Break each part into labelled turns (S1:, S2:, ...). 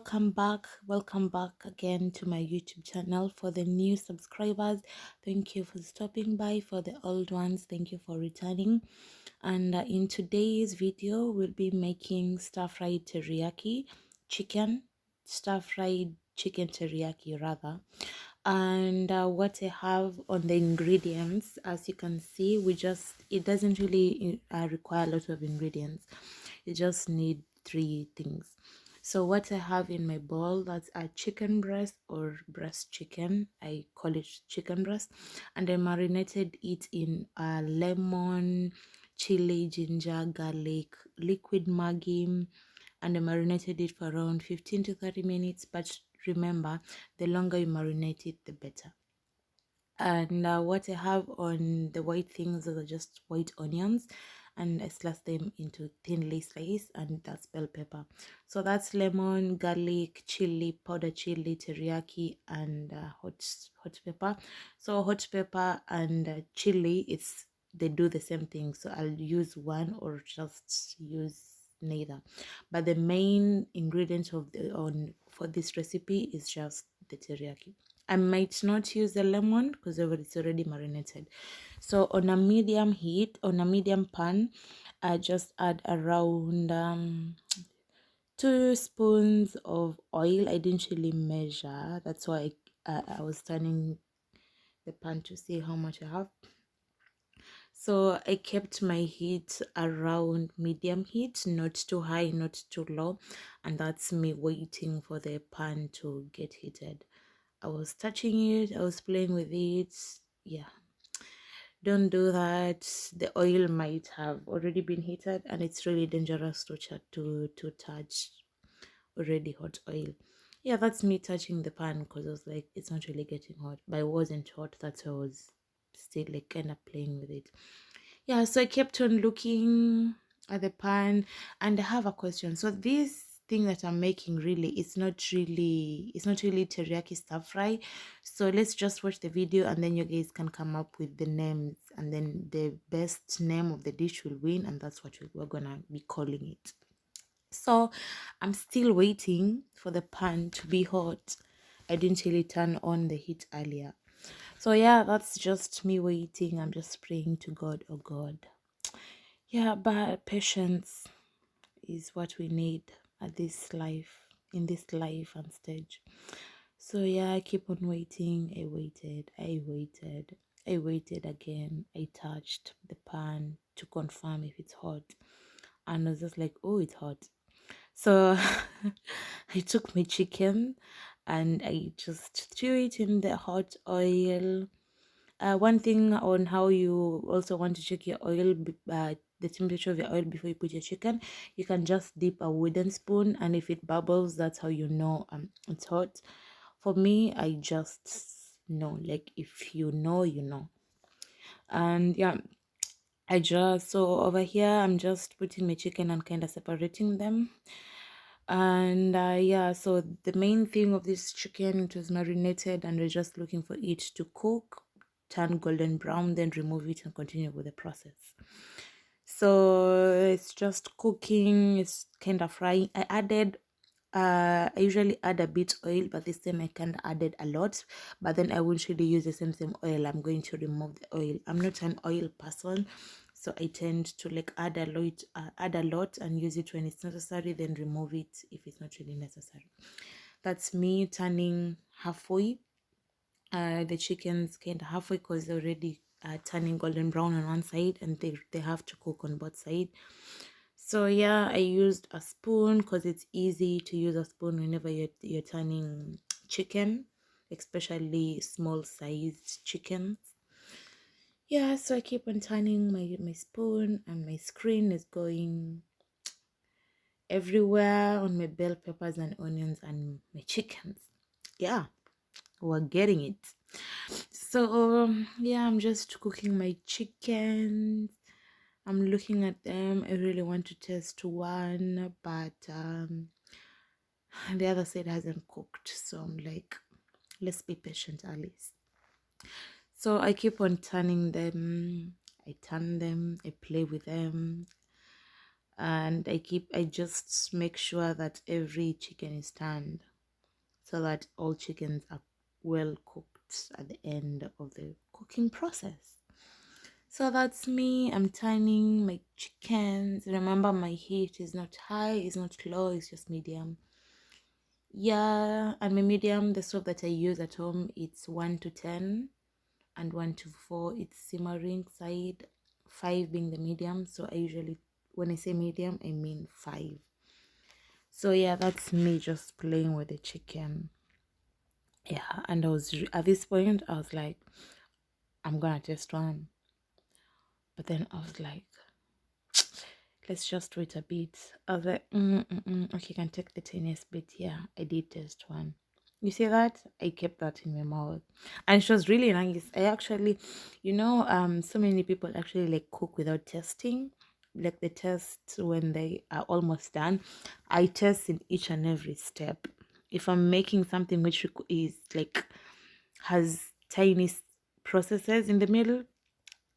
S1: welcome back again to my YouTube channel. For the new subscribers, thank you for stopping by. For the old ones, thank you for returning. And in today's video, we'll be making stir-fried teriyaki chicken, stir-fried chicken teriyaki rather. And what I have on the ingredients, as you can see, it doesn't really require a lot of ingredients. You just need three things. So what I have in my bowl, that's a chicken breast or breast chicken. I call it chicken breast. And I marinated it in lemon, chili, ginger, garlic, liquid Maggi, and I marinated it for around 15 to 30 minutes. But remember, the longer you marinate it, the better. And what I have on the white things, those are just white onions, and I slice them into thinly sliced, and that's bell pepper. So that's lemon, garlic, chili, powder chili, teriyaki, and hot pepper. So hot pepper and chili, they do the same thing. So I'll use one or just use neither. But the main ingredient for this recipe is just the teriyaki. I might not use the lemon because it's already marinated. So on a medium heat, on a medium pan, I just add around 2 spoons of oil. I didn't really measure. That's why I was turning the pan to see how much I have. So I kept my heat around medium heat, not too high, not too low. And that's me waiting for the pan to get heated. I was touching it, I was playing with it. Yeah, don't do that. The oil might have already been heated, and it's really dangerous to touch already hot oil. Yeah, that's me touching the pan because I was like, it's not really getting hot, but it wasn't hot. That's why I was still like kind of playing with it. Yeah, so I kept on looking at the pan, and I have a question. So this thing that I'm making, really, it's not really teriyaki stir fry. So let's just watch the video, and then you guys can come up with the names, and then the best name of the dish will win, and that's what we're gonna be calling it. So I'm still waiting for the pan to be hot. I didn't really turn on the heat earlier. So yeah, that's just me waiting. I'm just praying to God. Oh God. Yeah, but patience is what we need at this life, in this life and stage. So yeah, I keep on waiting. I waited again. I touched the pan to confirm if it's hot, and I was just like, oh, it's hot. So I took my chicken and I just threw it in the hot oil. One thing on how you also want to check your oil, the temperature of your oil before you put your chicken, you can just dip a wooden spoon, and if it bubbles, that's how you know it's hot. For me, I just know, like, if you know, you know. And yeah, so over here, I'm just putting my chicken and kind of separating them. And yeah, so the main thing of this chicken, it was marinated, and we're just looking for it to cook, turn golden brown, then remove it and continue with the process. So it's just cooking, it's kind of frying. I usually add a bit oil, but this time I kind of added a lot. But then I won't really use the same oil. I'm going to remove the oil. I'm not an oil person, so I tend to like add a lot and use it when it's necessary, then remove it if it's not really necessary. That's me turning halfway. The chicken's kind of halfway because they're already turning golden brown on one side, and they have to cook on both sides. So yeah, I used a spoon because it's easy to use a spoon whenever you're turning chicken, especially small sized chickens. Yeah, so I keep on turning my spoon, and my screen is going everywhere on my bell peppers and onions and my chickens. Yeah, we're getting it. So yeah, I'm just cooking my chickens. I'm looking at them. I really want to test one, but the other side hasn't cooked, so I'm like, let's be patient, Alice. So I keep on turning them. I turn them, I play with them. and I just make sure that every chicken is turned so that all chickens are well cooked at the end of the cooking process. So that's me. I'm turning my chickens. Remember, my heat is not high, it's not low, it's just medium. Yeah, and my medium, the stove that I use at home, it's 1 to 10 and 1 to 4. It's simmering side, 5 being the medium. So I usually, when I say medium, I mean 5. So yeah, that's me just playing with the chicken. Yeah, and at this point, I was like, I'm gonna test one. But then I was like, let's just wait a bit. I was like, okay, you can take the tiniest bit. Yeah, I did taste one. You see that? I kept that in my mouth. And it was really nice. I actually, so many people actually like cook without testing. Like they test when they are almost done. I test in each and every step. If I'm making something which is like has tiny processes in the middle,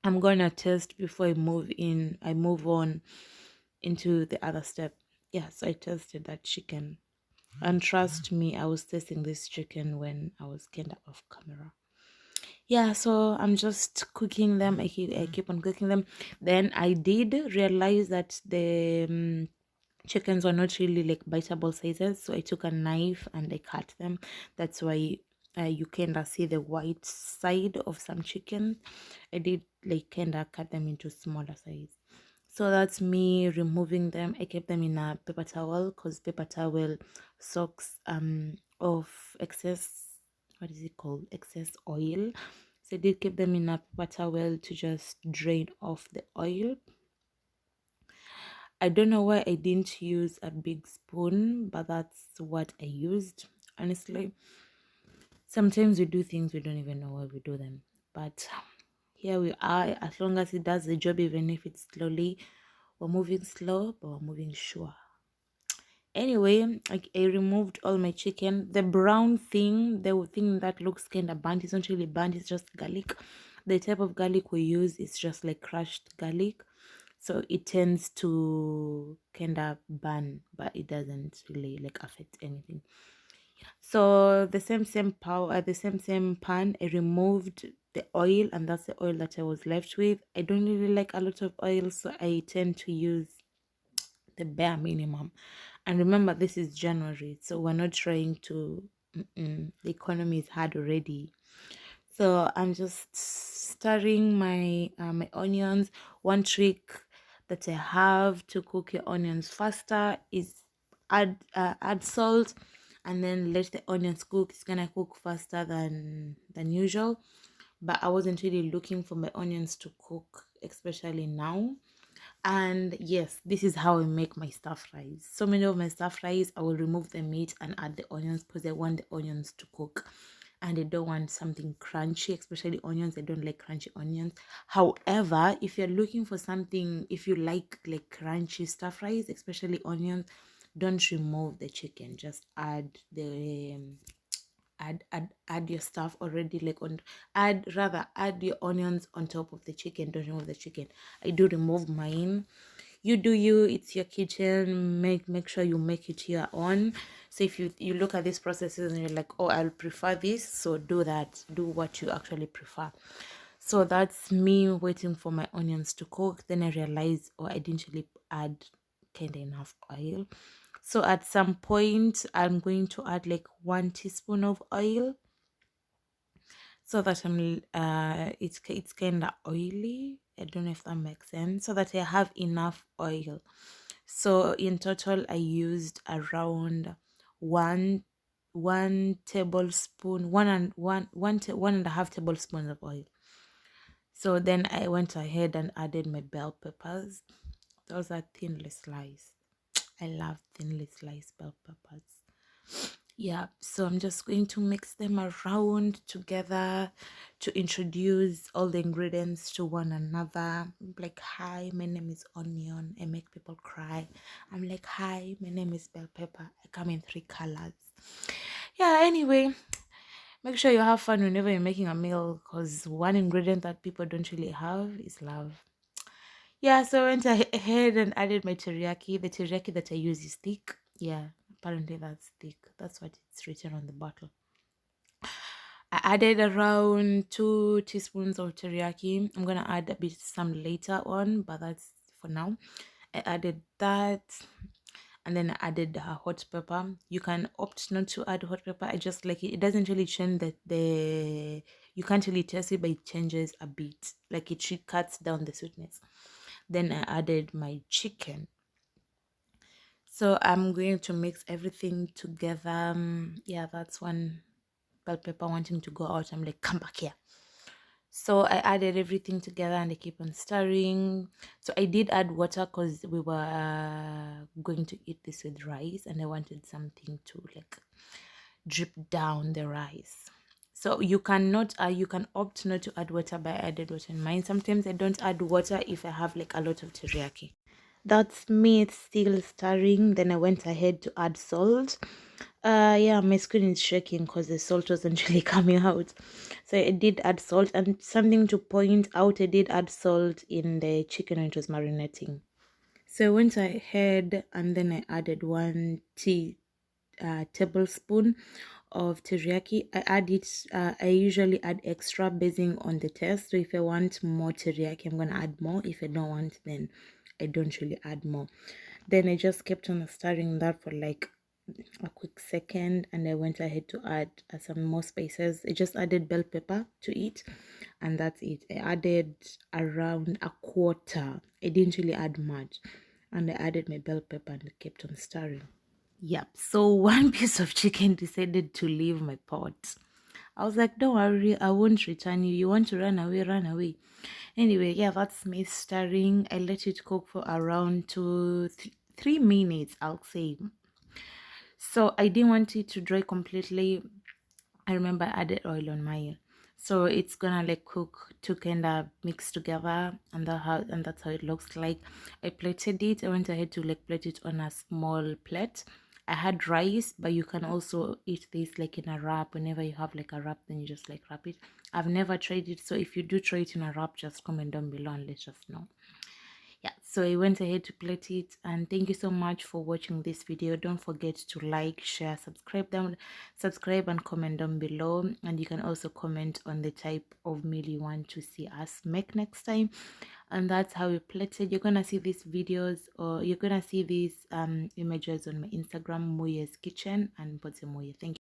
S1: I'm gonna test before I move on into the other step. Yeah, so I tested that chicken. And trust me, I was testing this chicken when I was kind of off camera. Yeah, so I'm just cooking them. I keep on cooking them. Then I did realize that the chickens were not really like biteable sizes, so I took a knife and I cut them. That's why you kind of see the white side of some chicken. I did like kind of cut them into smaller size. So that's me removing them. I kept them in a paper towel because paper towel soaks of excess, what is it called, excess oil. So I did keep them in a paper towel to just drain off the oil. I don't know why I didn't use a big spoon, but that's what I used. Honestly, sometimes we do things we don't even know why we do them. But here we are. As long as it does the job, even if it's slowly, we're moving slow, but we're moving sure. Anyway, I removed all my chicken. The brown thing, the thing that looks kind of burnt, it's not really burnt, it's just garlic. The type of garlic we use is just like crushed garlic. So it tends to kind of burn, but it doesn't really like affect anything. So the same pan, I removed the oil, and that's the oil that I was left with. I don't really like a lot of oil, so I tend to use the bare minimum. And remember, this is January, so we're not trying to. The economy is hard already, so I'm just stirring my onions. One trick that I have to cook your onions faster is add salt and then let the onions cook. It's gonna cook faster than usual. But I wasn't really looking for my onions to cook, especially now. And yes, this is how I make my stir fries. So many of my stir fries, I will remove the meat and add the onions because I want the onions to cook. And I don't want something crunchy, especially onions. I don't like crunchy onions. However, if you're looking for something, if you like crunchy stir fries, especially onions, don't remove the chicken. Just add your stuff already, like on add your onions on top of the chicken. Don't remove the chicken. I do remove mine. You do you, it's your kitchen. Make sure you make it your own. So if you look at these processes and you're like, oh, I'll prefer this, so do that. Do what you actually prefer. So that's me waiting for my onions to cook. Then I realized, oh, I didn't really add kind of enough oil. So at some point, I'm going to add like 1 teaspoon of oil so that it's kind of oily. I don't know if that makes sense. So that I have enough oil. So in total, I used around one one tablespoon, one and a half tablespoons of oil. So then I went ahead and added my bell peppers. Those are thinly sliced. I love thinly sliced bell peppers. Yeah, so I'm just going to mix them around together to introduce all the ingredients to one another. Like, hi, my name is onion. I make people cry. I'm like, hi, my name is bell pepper. I come in 3 colors. Yeah, anyway, make sure you have fun whenever you're making a meal, because one ingredient that people don't really have is love. Yeah, so I went ahead and added my teriyaki. The teriyaki that I use is thick. Yeah, apparently that's thick. That's what it's written on the bottle. I added around 2 teaspoons of teriyaki. I'm gonna add a bit some later on, but that's for now. I added that, and then I added hot pepper. You can opt not to add hot pepper. I just like it. It doesn't really change the you can't really taste it, but it changes a bit. Like it cuts down the sweetness. Then I added my chicken. So I'm going to mix everything together. Yeah, that's one bell pepper wanting to go out. I'm like, come back here. So I added everything together and I keep on stirring. So I did add water because we were going to eat this with rice and I wanted something to like drip down the rice. So you cannot you can opt not to add water, but I added water in mine. Sometimes I don't add water if I have like a lot of teriyaki. That's me still stirring. Then I went ahead to add salt. Yeah, my screen is shaking because the salt wasn't really coming out. So I did add salt, and something to point out, I did add salt in the chicken when it was marinating. So I went ahead and then I added 1 tablespoon of teriyaki. I usually add extra basing on the taste. So if I want more teriyaki, I'm gonna add more. If I don't want, then I don't really add more. Then I just kept on stirring that for like a quick second, and I went ahead to add some more spices. I just added bell pepper to it, and that's it. I added around a quarter. I didn't really add much, and I added my bell pepper and kept on stirring. Yep. So one piece of chicken decided to leave my pot. I was like, don't worry, I won't return you. You want to run away, run away. Anyway, yeah, that's me stirring. I let it cook for around 3 minutes, I'll say. So I didn't want it to dry completely. I remember I added oil on mine. So it's gonna like cook to kind of mix together, and that's how it looks like. I plated it. I went ahead to like plate it on a small plate. I had rice, but you can also eat this like in a wrap. Whenever you have like a wrap, then you just like wrap it. I've never tried it, so if you do try it in a wrap, just comment down below and let us know. Yeah, so I went ahead to plate it, and thank you so much for watching this video. Don't forget to like, share, subscribe and comment down below, and you can also comment on the type of meal you want to see us make next time. And that's how we plated. You're gonna see these videos, or you're gonna see these images on my Instagram, Moya's Kitchen and Potse Moya. Thank you.